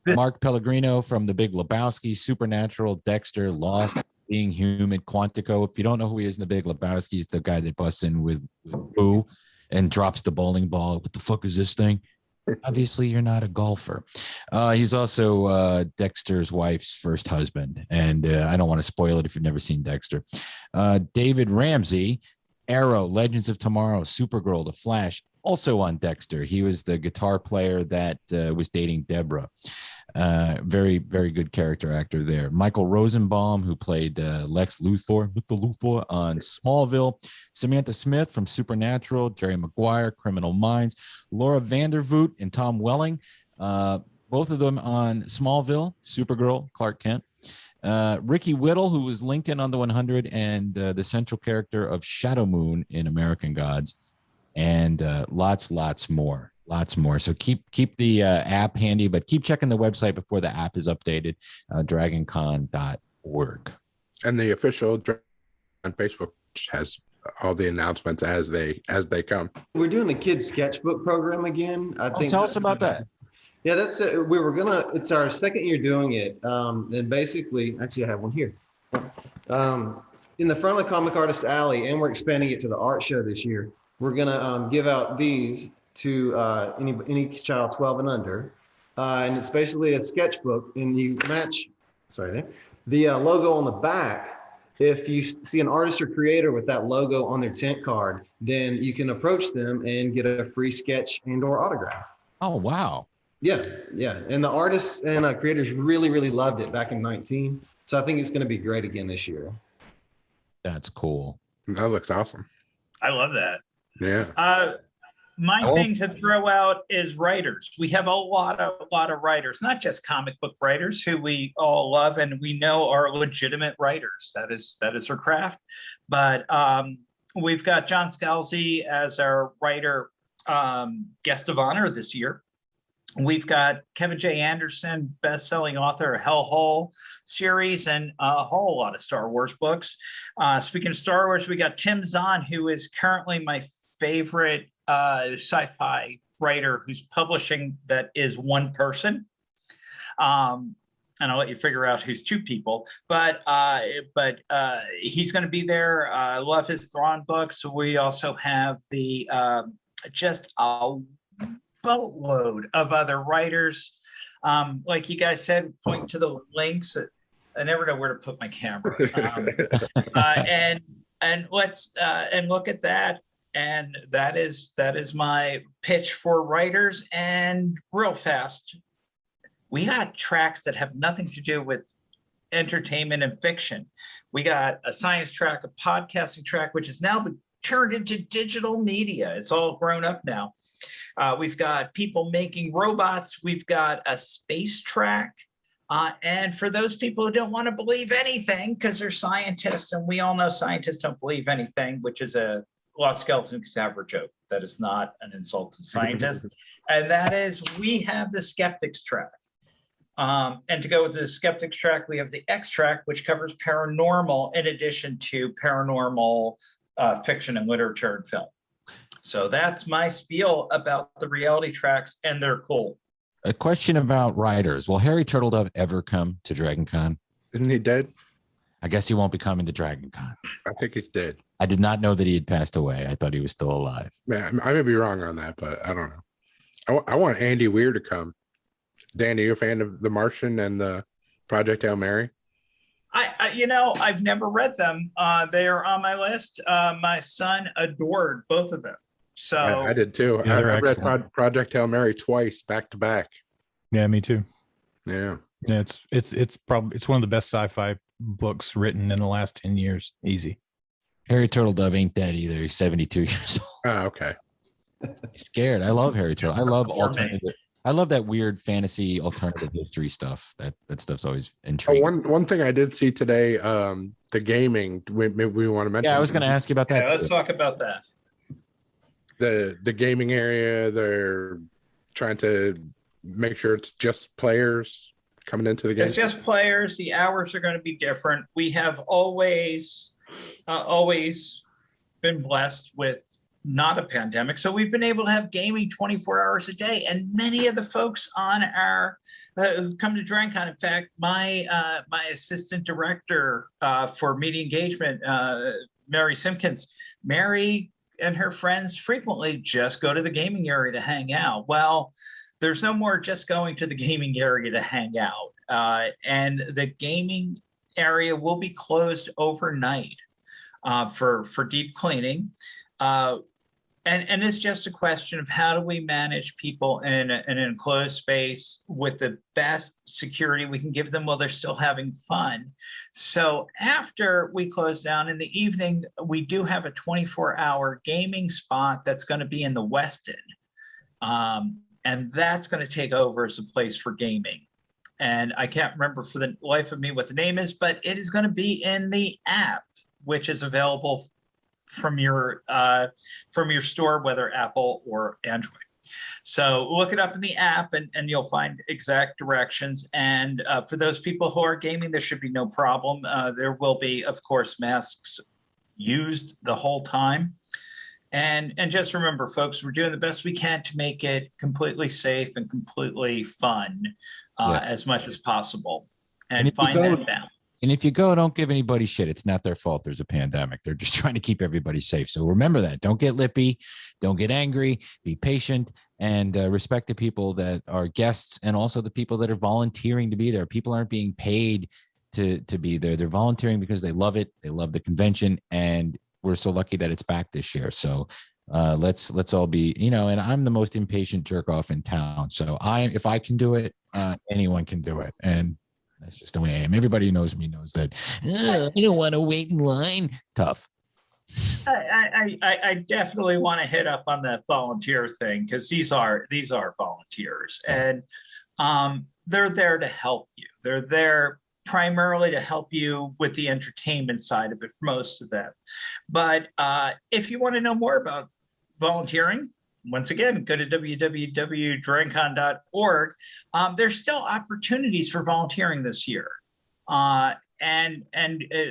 Mark Pellegrino from The Big Lebowski, Supernatural, Dexter, Lost, Being Human, Quantico. If you don't know who he is in The Big Lebowski, he's the guy that busts in with Boo and drops the bowling ball. What the fuck is this thing? Obviously, you're not a golfer. He's also Dexter's wife's first husband. And I don't want to spoil it if you've never seen Dexter. David Ramsey, Arrow, Legends of Tomorrow, Supergirl, The Flash, also on Dexter. He was the guitar player that was dating Deborah. Very, very good character actor there. Michael Rosenbaum, who played Lex Luthor, Mr. Luthor on Smallville. Samantha Smith from Supernatural. Jerry Maguire, Criminal Minds. Laura Vandervoot and Tom Welling, both of them on Smallville, Supergirl, Clark Kent. Ricky Whittle, who was Lincoln on the 100 and the central character of Shadow Moon in American Gods. And lots more. So keep the app handy, but keep checking the website before the app is updated, dragoncon.org. And the official on Facebook has all the announcements as they come. We're doing the kids sketchbook program again. I think. Tell us about that. Yeah, that's it's our second year doing it. And basically, actually I have one here. In the front of the Comic Artist Alley, and we're expanding it to the art show this year. We're gonna give out these to any child 12 and under, and it's basically a sketchbook, and you match the logo on the back. If you see an artist or creator with that logo on their tent card, then you can approach them and get a free sketch and/or autograph. Oh wow! Yeah, and the artists and creators really loved it back in 2019, so I think it's going to be great again this year. That's cool. That looks awesome. I love that. Yeah. My thing to throw out is writers. We have a lot of writers, not just comic book writers who we all love and we know are legitimate writers. That is their craft. But we've got John Scalzi as our writer guest of honor this year. We've got Kevin J. Anderson, best-selling author of Hellhole series and a whole lot of Star Wars books. Speaking of Star Wars, we got Tim Zahn, who is currently my favorite sci-fi writer who's publishing that is one person. And I'll let you figure out who's two people, but he's going to be there. I love his Thrawn books. We also have the just a boatload of other writers. Like you guys said, point to the links. I never know where to put my camera. And let's and look at that. And that is my pitch for writers. And real fast, we got tracks that have nothing to do with entertainment and fiction. We got a science track, a podcasting track, which has now been turned into digital media. It's all grown up now. We've got people making robots. We've got a space track. And for those people who don't want to believe anything, because they're scientists, and we all know scientists don't believe anything, which is a Lost Skeleton Cadaver joke. That is not an insult to scientists. And that is, we have the skeptics track. And to go with the skeptics track, we have the X track, which covers paranormal in addition to paranormal fiction and literature and film. So that's my spiel about the reality tracks, and they're cool. A question about writers. Will Harry Turtledove ever come to DragonCon? Isn't he dead? I guess he won't be coming to DragonCon. I think he's dead. I did not know that he had passed away. I thought he was still alive. Yeah, I may be wrong on that, but I don't know. I want Andy Weir to come. Dan, are you a fan of The Martian and the Project Hail Mary? I've never read them. They are on my list. My son adored both of them. So I did too. Yeah, they're I read excellent. Project Hail Mary twice back to back. Yeah, me too. Yeah. Yeah, it's probably one of the best sci-fi books written in the last 10 years. Easy. Harry Turtledove ain't dead either. He's 72 years old. Oh, okay. He's scared. I love Harry Turtle. I love Poor man. alternative. I love that weird fantasy alternative history stuff. That stuff's always Oh, intriguing. one thing I did see today, the gaming. Maybe we want to mention. Yeah, I was going to ask you about that. yeah, let's too. talk about that. The gaming area. They're trying to make sure it's just players coming into the game. It's just players. The hours are going to be different. We have always been blessed with not a pandemic, so we've been able to have gaming 24 hours a day. And many of the folks on our who come to DragonCon, in fact, my assistant director for media engagement, Mary Simpkins, Mary and her friends frequently just go to the gaming area to hang out. Well, there's no more just going to the gaming area to hang out. And the gaming area will be closed overnight for deep cleaning. And it's just a question of how do we manage people in an enclosed space with the best security we can give them while they're still having fun. So after we close down in the evening, we do have a 24-hour gaming spot that's going to be in the Westin. And that's going to take over as a place for gaming. And I can't remember for the life of me what the name is, but it is going to be in the app, which is available from your store, whether Apple or Android. So look it up in the app and you'll find exact directions. And for those people who are gaming, there should be no problem. There will be, of course, masks used the whole time. And just remember, folks, we're doing the best we can to make it completely safe and completely fun as much as possible. And find that balance. And if you go, don't give anybody shit. It's not their fault. There's a pandemic. They're just trying to keep everybody safe. So remember that. Don't get lippy. Don't get angry. Be patient and respect the people that are guests and also the people that are volunteering to be there. People aren't being paid to be there. They're volunteering because they love it. They love the convention. And we're so lucky that it's back this year. So let's all be, and I'm the most impatient jerk off in town. So if I can do it, anyone can do it. And that's just the way I am. Everybody who knows me knows that I don't want to wait in line. Tough. I definitely want to hit up on that volunteer thing because these are volunteers and they're there to help you. They're there primarily to help you with the entertainment side of it for most of them. But if you want to know more about volunteering, once again, go to www.dragoncon.org. There's still opportunities for volunteering this year. And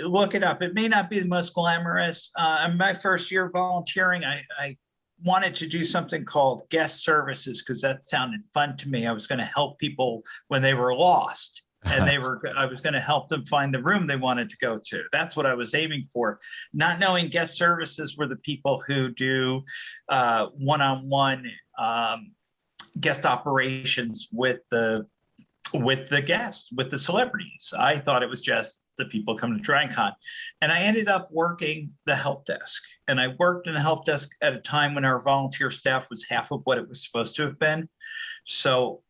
look it up. It may not be the most glamorous. In my first year volunteering, I wanted to do something called guest services because that sounded fun to me. I was going to help people when they were lost. And I was going to help them find the room they wanted to go to. That's what I was aiming for. Not knowing guest services were the people who do one-on-one guest operations with the guests, with the celebrities. I thought it was just the people coming to DragonCon. And I ended up working the help desk. And I worked in the help desk at a time when our volunteer staff was half of what it was supposed to have been. So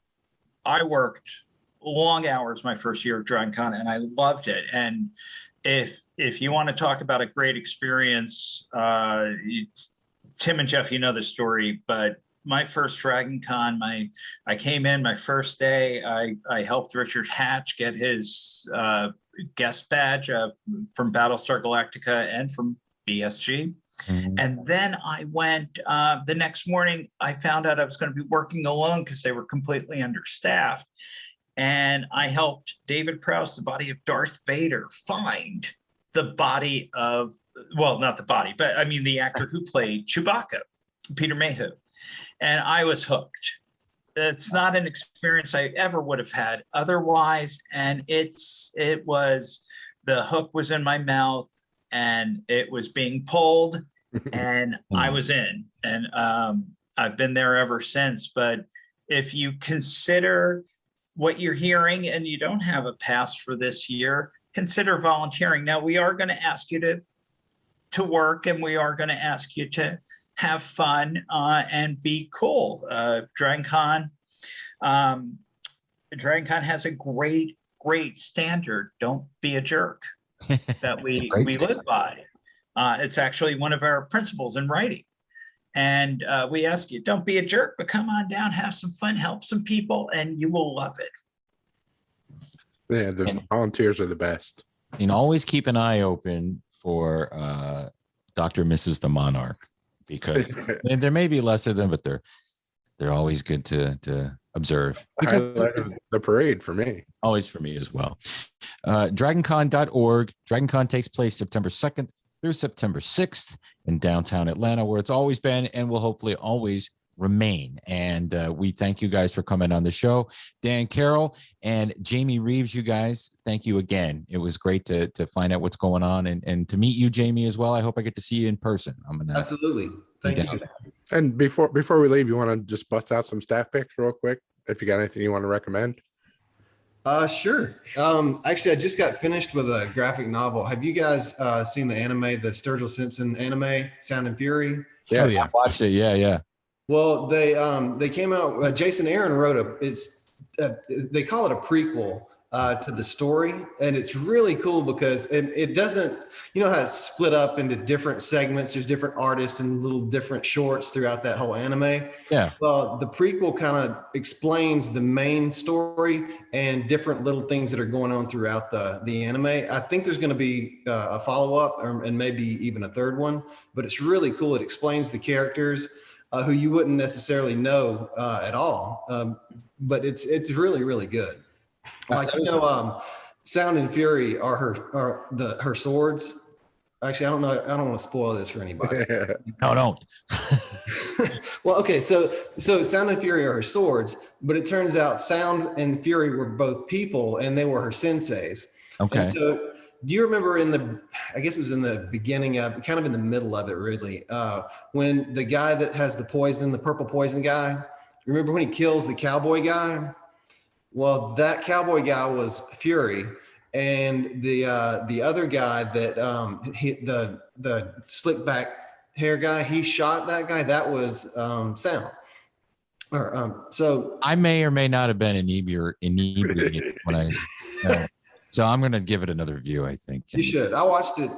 I worked long hours my first year of DragonCon, and I loved it. And if you want to talk about a great experience, Tim and Jeff, you know the story, but my first DragonCon, I came in my first day, I helped Richard Hatch get his guest badge from Battlestar Galactica and from BSG. Mm-hmm. And then I went the next morning, I found out I was going to be working alone because they were completely understaffed. And I helped David Prowse, the body of Darth Vader, find the body of, well, not the body, but I mean the actor who played Chewbacca, Peter Mayhew. And I was hooked. It's not an experience I ever would have had otherwise. And the hook was in my mouth and it was being pulled and I was in. And I've been there ever since. But if you consider what you're hearing and you don't have a pass for this year, consider volunteering. Now, we are going to ask you to work, and we are going to ask you to have fun and be cool. DragonCon has a great standard. Don't be a jerk that we live by. It's actually one of our principles in writing. And we ask you, don't be a jerk, but come on down, have some fun, help some people, and you will love it. Yeah, the volunteers are the best. And always keep an eye open for Dr. and Mrs. the Monarch, because there may be less of them, but they're always good to observe. Highlight of the parade for me. Always for me as well. DragonCon.org. DragonCon takes place September 2nd through September 6th in downtown Atlanta, where it's always been and will hopefully always remain. And we thank you guys for coming on the show. Dan Carroll and Jamey Reeves, you guys, thank you again. It was great to find out what's going on and to meet you, Jamey, as well. I hope I get to see you in person. Absolutely. Thank you. And before we leave, you want to just bust out some staff picks real quick, if you got anything you want to recommend? Sure. Actually, I just got finished with a graphic novel. Have you guys seen the anime, the Sturgill Simpson anime, Sound and Fury? Yeah, Oh, yeah. I watched it. Yeah. Well, they came out. Jason Aaron wrote they call it a prequel to the story, and it's really cool because it doesn't, you know how it's split up into different segments. There's different artists and little different shorts throughout that whole anime. Yeah. Well, the prequel kind of explains the main story and different little things that are going on throughout the anime. I think there's going to be a follow-up and maybe even a third one, but it's really cool. It explains the characters who you wouldn't necessarily know at all, but it's really, really good. Like, you know, Sound and Fury are her swords. Actually, I don't know. I don't want to spoil this for anybody. No, don't. Well, okay. So Sound and Fury are her swords, but it turns out Sound and Fury were both people, and they were her senseis. Okay. And so, do you remember I guess it was in the beginning of, kind of in the middle of it, really, when the guy that has the purple poison guy, remember when he kills the cowboy guy? Well, that cowboy guy was Fury, and the other guy that the slick back hair guy, he shot that guy. That was Sound. So I may or may not have been inebriated when I. So I'm going to give it another view, I think. You should. I watched it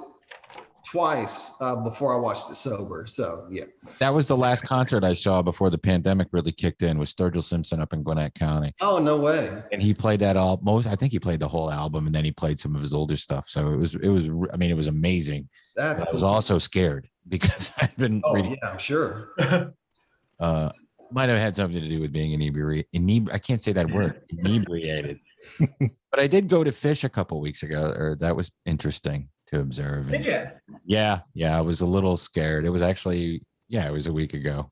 twice before I watched it sober. So, yeah. That was the last concert I saw before the pandemic really kicked in, with Sturgill Simpson up in Gwinnett County. Oh, no way. And he played that I think he played the whole album, and then he played some of his older stuff. So it was amazing. That's cool. I was cool. also scared because I've been reading. Yeah, I'm sure. Might have had something to do with being inebriated. I can't say that word, inebriated. But I did go to Fish a couple weeks ago, or that was interesting to observe. Did you? Yeah. I was a little scared. It was actually, it was a week ago.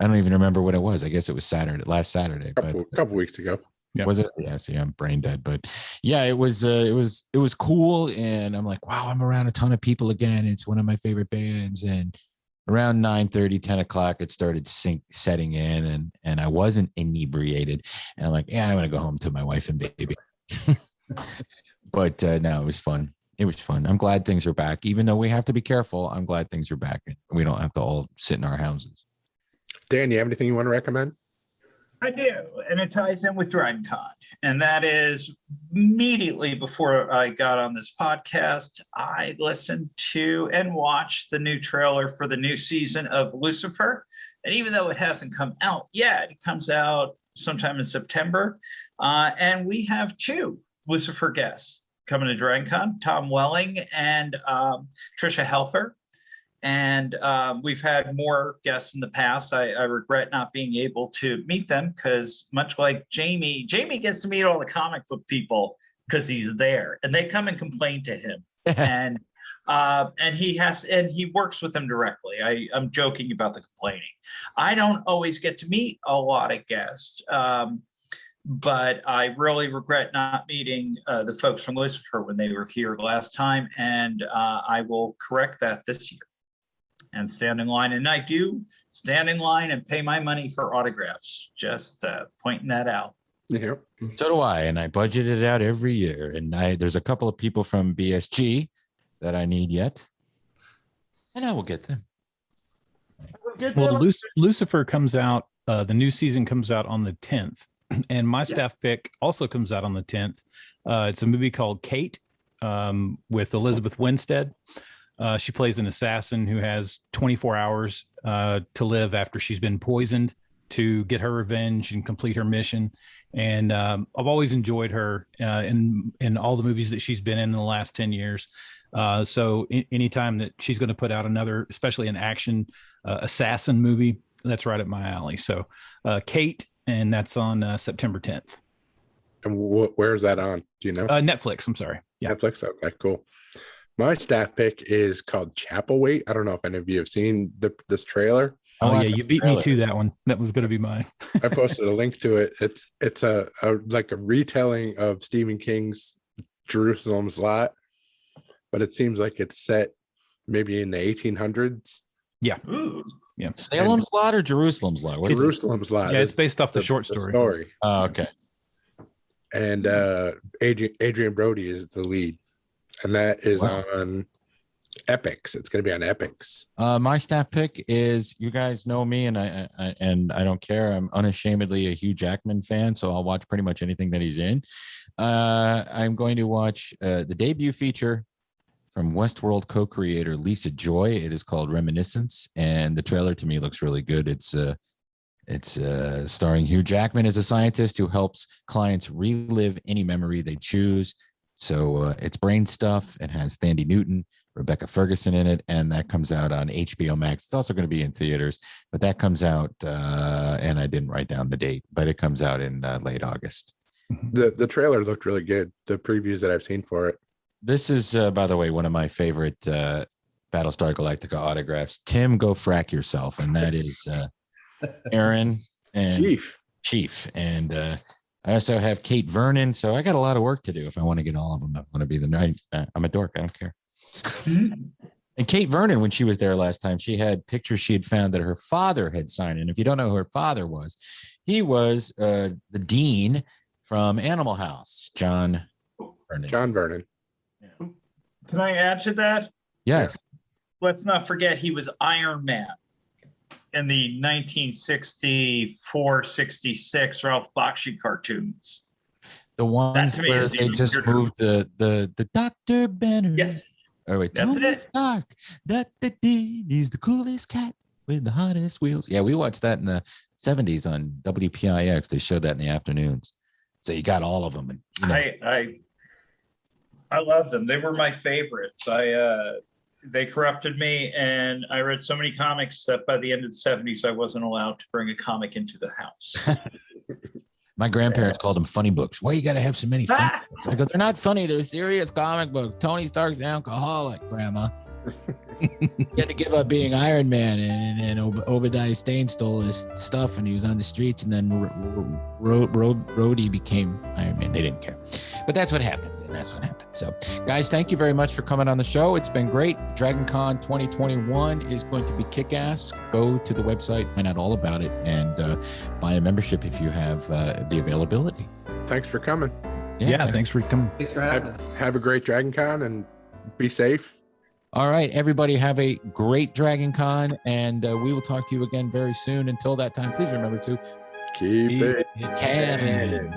I don't even remember what it was. I guess it was last Saturday. A couple weeks ago. Yep. Was it? Yeah. See, I'm brain dead, but yeah, it was cool. And I'm like, wow, I'm around a ton of people again. It's one of my favorite bands. And around 9:30, 10 o'clock, it started setting in, and I wasn't inebriated. And I'm like, yeah, I'm going to go home to my wife and baby. But no, it was fun. It was fun. I'm glad things are back, even though we have to be careful. I'm glad things are back, and we don't have to all sit in our houses. Dan, you have anything you want to recommend? I do, and it ties in with DragonCon, and that is immediately before I got on this podcast, I listened to and watched the new trailer for the new season of Lucifer. And even though it hasn't come out yet, it comes out sometime in September, and we have 2 Lucifer guests coming to DragonCon, Tom Welling and Trisha Helfer. And we've had more guests in the past. I regret not being able to meet them because, much like Jamey gets to meet all the comic book people because he's there, and they come and complain to him. and he works with them directly. I'm joking about the complaining. I don't always get to meet a lot of guests, but I really regret not meeting the folks from Lucifer when they were here last time, and I will correct that this year and stand in line. And I do stand in line and pay my money for autographs, just pointing that out. Yeah. So do I, and I budget it out every year. And there's a couple of people from BSG that I need yet, and I will get them. Well, Lucifer comes out. The new season comes out on the 10th, and my staff pick also comes out on the 10th. It's a movie called Kate with Elizabeth Winstead. She plays an assassin who has 24 hours to live after she's been poisoned to get her revenge and complete her mission. And I've always enjoyed her in all the movies that she's been in the last 10 years. So anytime that she's going to put out another, especially an action assassin movie, that's right up my alley. So Kate, and that's on September 10th. And where's that on? Do you know? Netflix. I'm sorry. Yeah. Netflix. Okay, cool. My staff pick is called Chapelwaite. I don't know if any of you have seen this trailer. Oh yeah, you beat me to that one. That was going to be mine. I posted a link to it. It's a like a retelling of Stephen King's Jerusalem's Lot, but it seems like it's set maybe in the 1800s. Yeah. Ooh. Yeah. Salem's Lot or Jerusalem's Lot? Jerusalem's Lot. Yeah, it's based off the short story. Oh, okay. And Adrian Brody is the lead, and that is on Epix. It's going to be on Epix. My staff pick is, you guys know me, and I don't care. I'm unashamedly a Hugh Jackman fan, so I'll watch pretty much anything that he's in. I'm going to watch the debut feature from Westworld co-creator Lisa Joy. It is called Reminiscence, and the trailer to me looks really good. It's starring Hugh Jackman as a scientist who helps clients relive any memory they choose. So it's brain stuff. It has Thandie Newton, Rebecca Ferguson in it, and that comes out on HBO Max. It's also going to be in theaters, but that comes out, and I didn't write down the date, but it comes out in late August. The trailer looked really good. The previews that I've seen for it. This is, by the way, one of my favorite Battlestar Galactica autographs. Tim, go frack yourself, and that is Aaron and Chief. And I also have Kate Vernon, so I got a lot of work to do if I want to get all of them. I want to be I'm a dork. I don't care. And Kate Vernon, when she was there last time, she had pictures she had found that her father had signed. And if you don't know who her father was, he was the dean from Animal House, John Vernon. John Vernon. Yeah. Can I add to that? Yes. Let's not forget he was Iron Man in the 1964-66 Ralph Bakshi cartoons. The ones where they just moved the Dr. Banner. Yes. Oh, wait, That's it. Dark. He's the coolest cat with the hottest wheels. Yeah, we watched that in the 70s on WPIX. They showed that in the afternoons. So you got all of them. And, you know. I love them. They were my favorites. They corrupted me, and I read so many comics that by the end of the 70s, I wasn't allowed to bring a comic into the house. My grandparents called them funny books. Why you got to have so many funny books? I go, they're not funny. They're serious comic books. Tony Stark's an alcoholic, Grandma. He had to give up being Iron Man, and Obadiah Stane stole his stuff, and he was on the streets, and then Rhodey became Iron Man. They didn't care. But that's what happened. So, guys, thank you very much for coming on the show. It's been great. DragonCon 2021 is going to be kick-ass. Go to the website, find out all about it, and buy a membership if you have the availability. Thanks for coming. Yeah, thanks for coming. Thanks for having us. Have a great DragonCon and be safe. All right, everybody, have a great DragonCon, and we will talk to you again very soon. Until that time, please remember to keep it canon.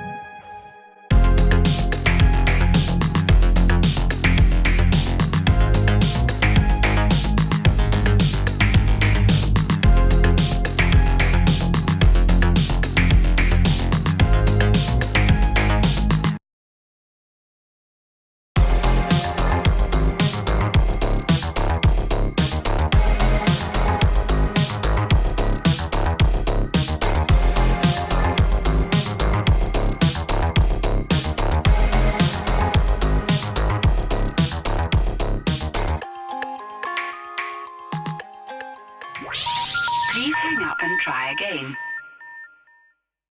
Please hang up and try again.